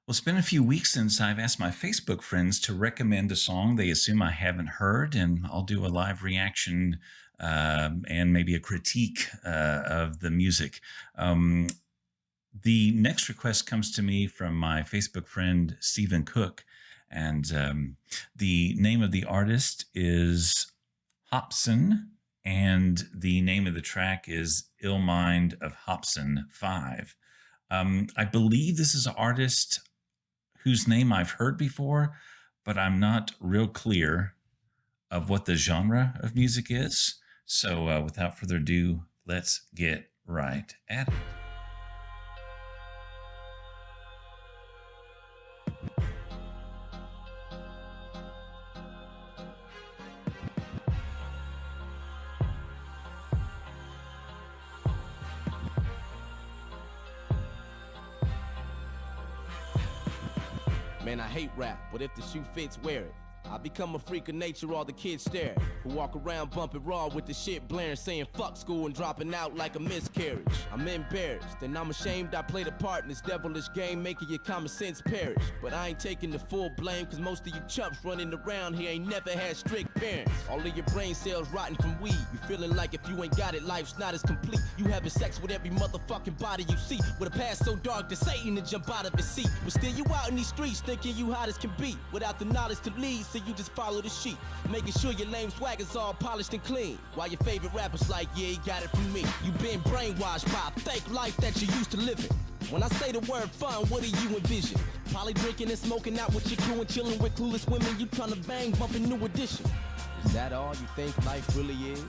Well, it's been a few weeks since I've asked my Facebook friends to recommend a song they assume I haven't heard, and I'll do a live reaction and maybe a critique of the music. Um, the next request comes to me from my Facebook friend Stephen Cook, and the name of the artist is Hopsin, and the name of the track is Ill Mind of Hopsin 5. I believe this is an artist whose name I've heard before, but I'm not real clear of what the genre of music is. So, without further ado, let's get right at it. Man, I hate rap, but if the shoe fits, wear it. I become a freak of nature, all the kids stare at, who walk around bumping raw with the shit blaring, saying fuck school and dropping out like a miscarriage. I'm embarrassed, and I'm ashamed I played a part in this devilish game, making your common sense perish. But I ain't taking the full blame, cause most of you chumps running around here ain't never had strict parents. All of your brain cells rotting from weed. You feeling like if you ain't got it, life's not as complete. You having sex with every motherfucking body you see, with a past so dark that Satan to jump out of his seat. But still you out in these streets thinking you hot as can be, without the knowledge to lead, so you just follow the sheep, making sure your lame swag is all polished and clean, while your favorite rapper's like, yeah, he got it from me. You been brainwashed by a fake life that you used to living. When I say the word fun, what do you envision? Probably drinking and smoking out with your crew and chilling with clueless women you tryna bang, bumping New Edition. Is that all you think life really is?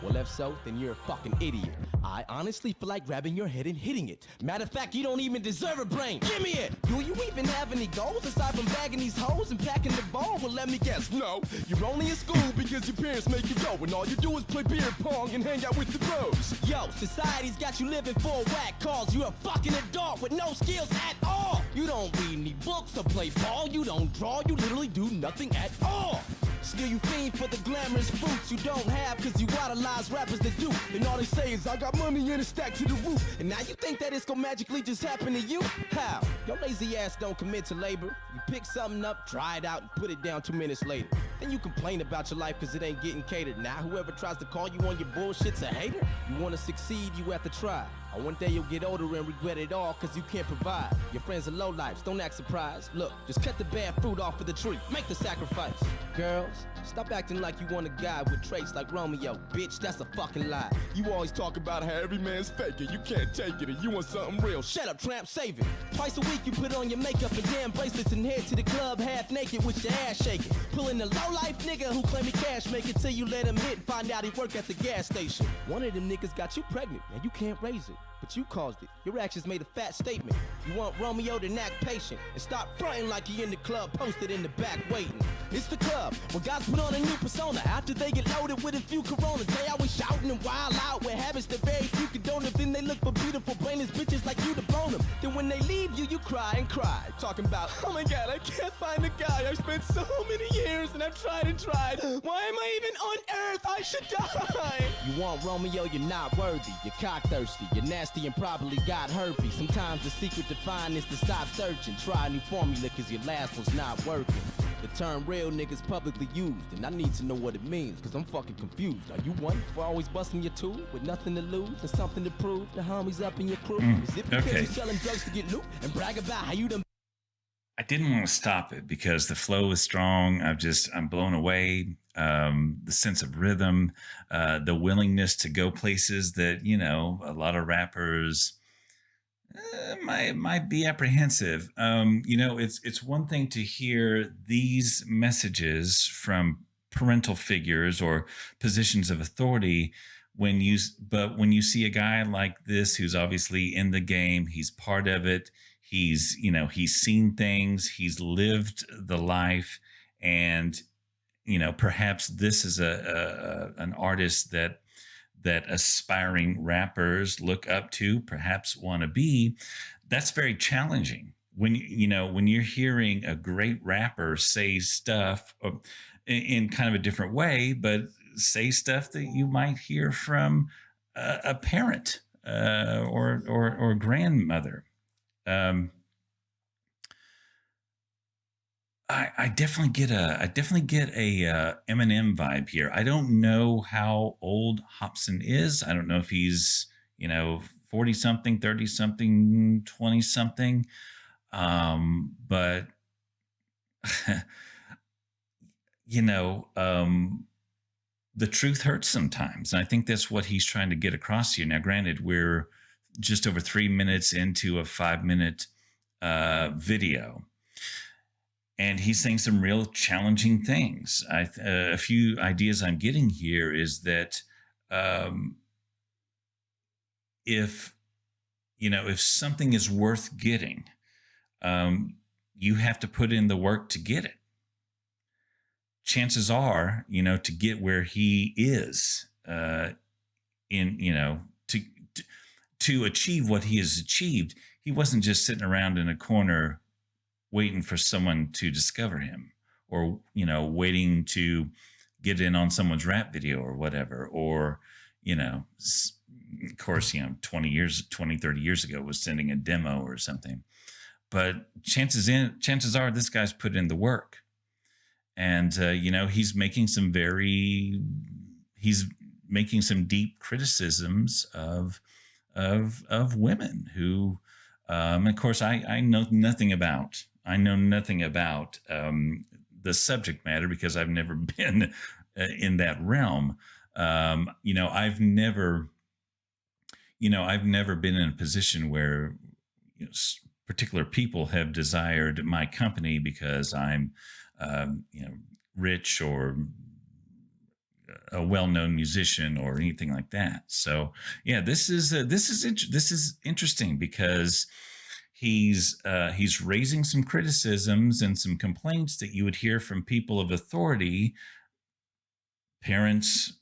Well, if so, then you're a fucking idiot. I honestly feel like grabbing your head and hitting it. Matter of fact, you don't even deserve a brain. Give me it! Do you even have any goals aside from bagging these hoes and packing the ball? Well, let me guess, no. You're only in school because your parents make you go, and all you do is play beer pong and hang out with the bros. Yo, society's got you living for a whack cause. You're a fucking adult with no skills at all. You don't read any books or play ball. You don't draw. You literally do nothing at all. Still you fiend for the glamorous fruits you don't have, cause you idolize rappers that do. And all they say is, I got money in a stack to the roof. And now you think that it's gonna magically just happen to you? How? Your lazy ass don't commit to labor. You pick something up, try it out, and put it down 2 minutes later. Then you complain about your life cause it ain't getting catered. Now whoever tries to call you on your bullshit's a hater. You wanna succeed, you have to try. Or one day you'll get older and regret it all cause you can't provide. Your friends are lowlifes, don't act surprised. Look, just cut the bad fruit off of the tree. Make the sacrifice. Girls, stop acting like you want a guy with traits like Romeo. Bitch, that's a fucking lie. You always talk about how every man's faking. You can't take it and you want something real. Shut up, tramp, save it. Twice a week you put on your makeup and damn bracelets and head to the club half naked with your ass shaking. Pulling the low-life nigga who claim he cash make it till you let him hit and find out he work at the gas station. One of them niggas got you pregnant and you can't raise it, but you caused it. Your actions made a fat statement. You want Romeo to act patient and stop fronting like he in the club posted in the back waiting. It's the club where guys put on a new persona after they get loaded with a few coronas. They always shouting and wild out with habits that very few condone. Then they look for beautiful brainless bitches like you to bone them. Then when they leave you, you cry and cry, talking about, oh my god, I can't find a guy. I've spent so many years and I've tried and tried. Why am I even on earth? I should die. You want Romeo, you're not worthy. You're cock thirsty, you're nasty and probably got herpes. Sometimes the secret to find is to stop searching. Try a new formula cause your last one's not working. The term real niggas publicly used, and I need to know what it means, cause I'm fucking confused. Are you one for always busting your tool with nothing to lose and something to prove? The homies up in your crew? Is it because you're selling drugs to get loot and brag about how you done? I didn't want to stop it because the flow is strong. I'm blown away. The sense of rhythm, the willingness to go places that, a lot of rappers might be apprehensive. It's one thing to hear these messages from parental figures or positions of authority but when you see a guy like this who's obviously in the game, he's part of it. He's seen things, he's lived the life, and perhaps this is an artist that aspiring rappers look up to, perhaps want to be. That's very challenging when you're hearing a great rapper say stuff in kind of a different way, but say stuff that you might hear from a parent or grandmother. I definitely get a Eminem vibe here. I don't know how old Hobson is. I don't know if he's 40 something, 30 something, 20 something. But you know, the truth hurts sometimes. And I think that's what he's trying to get across here. Now, granted, we're just over 3 minutes into a 5 minute video, and he's saying some real challenging things. A few ideas I'm getting here is that um, if if something is worth getting, um, you have to put in the work to get it. Chances are, to get where he is in, to to achieve what he has achieved, he wasn't just sitting around in a corner waiting for someone to discover him, or waiting to get in on someone's rap video or whatever, or you know of course 30 years ago was sending a demo or something. But chances are this guy's put in the work. And he's making he's making some deep criticisms of women who, of course, I know nothing about. I know nothing about the subject matter because I've never been in that realm. I've never been in a position where particular people have desired my company because I'm, rich or a well-known musician or anything like that. So yeah, this is interesting because he's raising some criticisms and some complaints that you would hear from people of authority, parents,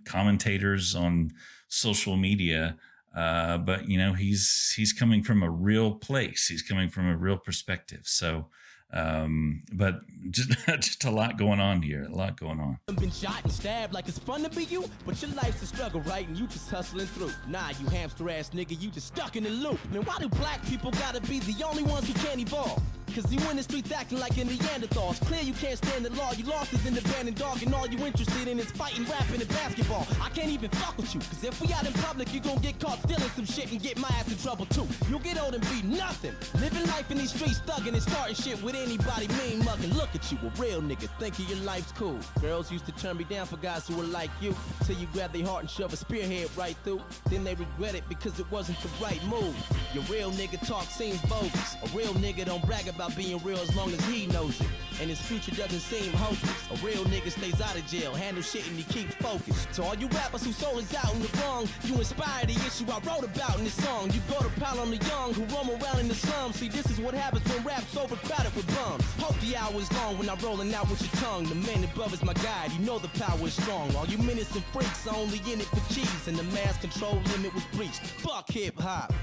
commentators on social media. But he's coming from a real place. He's coming from a real perspective. So, but just just a lot going on here. A lot going on. Been shot and stabbed like it's fun to be you, but your life's a struggle, right? And you just hustling through. Nah, you hamster ass nigga, you just stuck in the loop. Man, why do black people gotta be the only ones who can't evolve? Cause you in the streets acting like a Neanderthal. It's clear you can't stand the law. You lost is in the band and dog, and all you interested in is fighting, rapping, and basketball. I can't even fuck with you, cause if we out in public, you gon' get caught stealing some shit and get my ass in trouble too. You'll get old and be nothing. Living life in these streets, thugging and starting shit with anybody mean mugging. Look at you, a real nigga, thinking your life's cool. Girls used to turn me down for guys who were like you, till you grab their heart and shove a spearhead right through. Then they regret it because it wasn't the right move. Your real nigga talk seems bogus. A real nigga don't brag about being real as long as he knows it, and his future doesn't seem hopeless. A real nigga stays out of jail, handles shit and he keeps focused. To all you rappers whose soul is out in the wrong, you inspire the issue I wrote about in this song. You go to pile on the young who roam around in the slums. See, this is what happens when rap's overcrowded with bums. Hope the hour is long when I'm rolling out with your tongue. The man above is my guide, you know the power is strong. All you minutes and freaks are only in it for cheese, and the mass control limit was breached. Fuck hip-hop.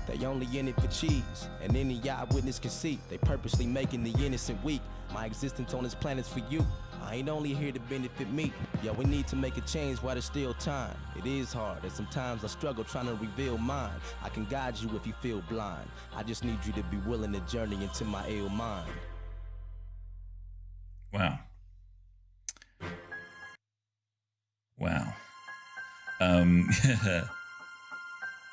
They only in it for cheese, and any eyewitness can see they purposely making the innocent weak. My existence on this planet's for you. I ain't only here to benefit me. Yeah, we need to make a change while there's still time. It is hard, and sometimes I struggle trying to reveal mine. I can guide you if you feel blind. I just need you to be willing to journey into my ill mind. Wow. Wow.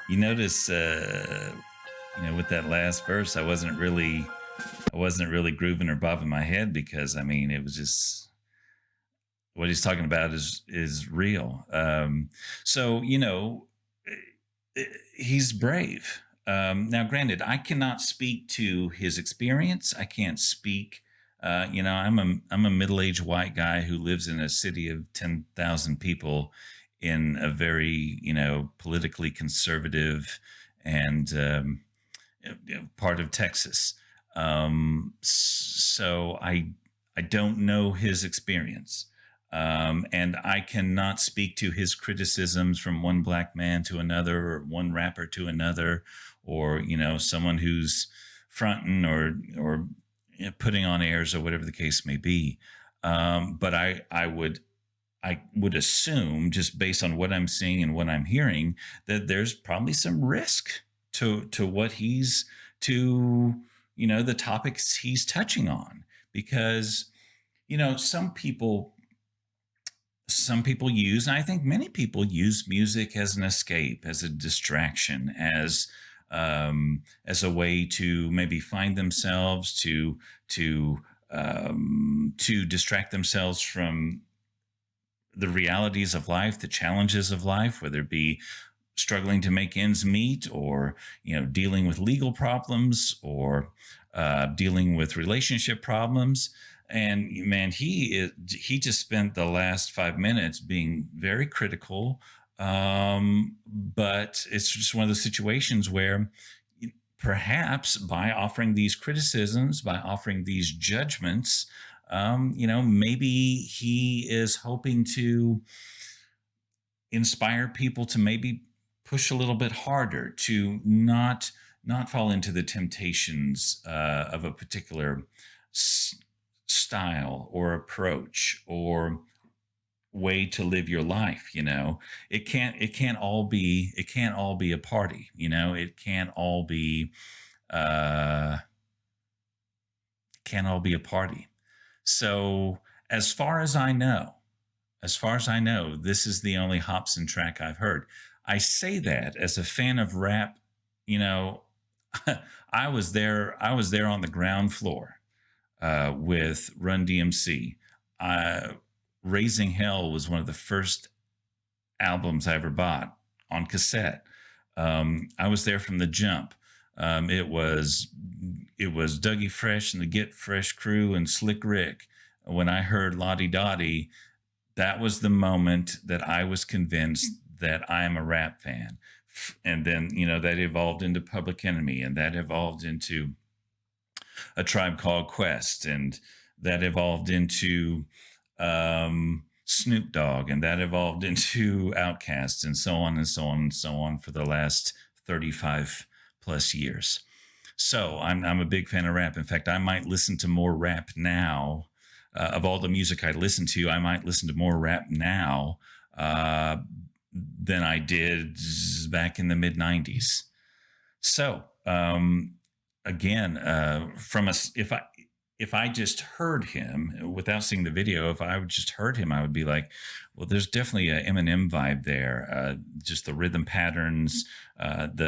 You notice, with that last verse, I wasn't really grooving or bobbing my head because it was just what he's talking about is real. So he's brave. Now, granted, I cannot speak to his experience. I can't speak. I'm a middle-aged white guy who lives in a city of 10,000 people in a very politically conservative and part of Texas. So I don't know his experience, and I cannot speak to his criticisms from one black man to another, or one rapper to another, or someone who's fronting or putting on airs or whatever the case may be. But I would assume, just based on what I'm seeing and what I'm hearing, that there's probably some risk to what he's to the topics he's touching on. Because some people use, and I think many people use music as an escape, as a distraction, as a way to maybe find themselves, to distract themselves from the realities of life, the challenges of life, whether it be struggling to make ends meet, or dealing with legal problems, or dealing with relationship problems. And man, he just spent the last 5 minutes being very critical. But it's just one of those situations where perhaps by offering these criticisms, by offering these judgments, maybe he is hoping to inspire people to maybe push a little bit harder, to not fall into the temptations of a particular style or approach or way to live your life. It can't all be a party. Uh can't all be a party. So as far as I know, this is the only Hobson track I've heard. I say that as a fan of rap. You know, I was there on the ground floor with Run DMC. Uh, Raising Hell was one of the first albums I ever bought on cassette. I was there from the jump. It was Dougie Fresh and the Get Fresh crew and Slick Rick. When I heard Lottie Dottie, that was the moment that I was convinced that I am a rap fan. And then, that evolved into Public Enemy, and that evolved into A Tribe Called Quest, and that evolved into Snoop Dogg, and that evolved into Outkast, and so on and so on and so on for the last 35 plus years. So I'm a big fan of rap. In fact, I might listen to more rap now. Of all the music I listen to, I might listen to more rap now than I did back in the mid '90s. So again, if I just heard him without seeing the video, if I just heard him, I would be like, well, there's definitely a Eminem vibe there. Just the rhythm patterns, the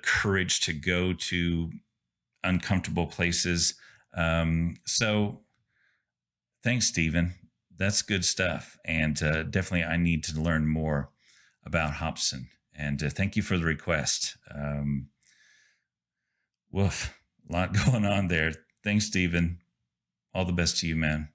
courage to go to uncomfortable places. So thanks, Stephen. That's good stuff. And definitely I need to learn more about Hobson. And thank you for the request. Woof, a lot going on there. Thanks, Stephen. All the best to you, man.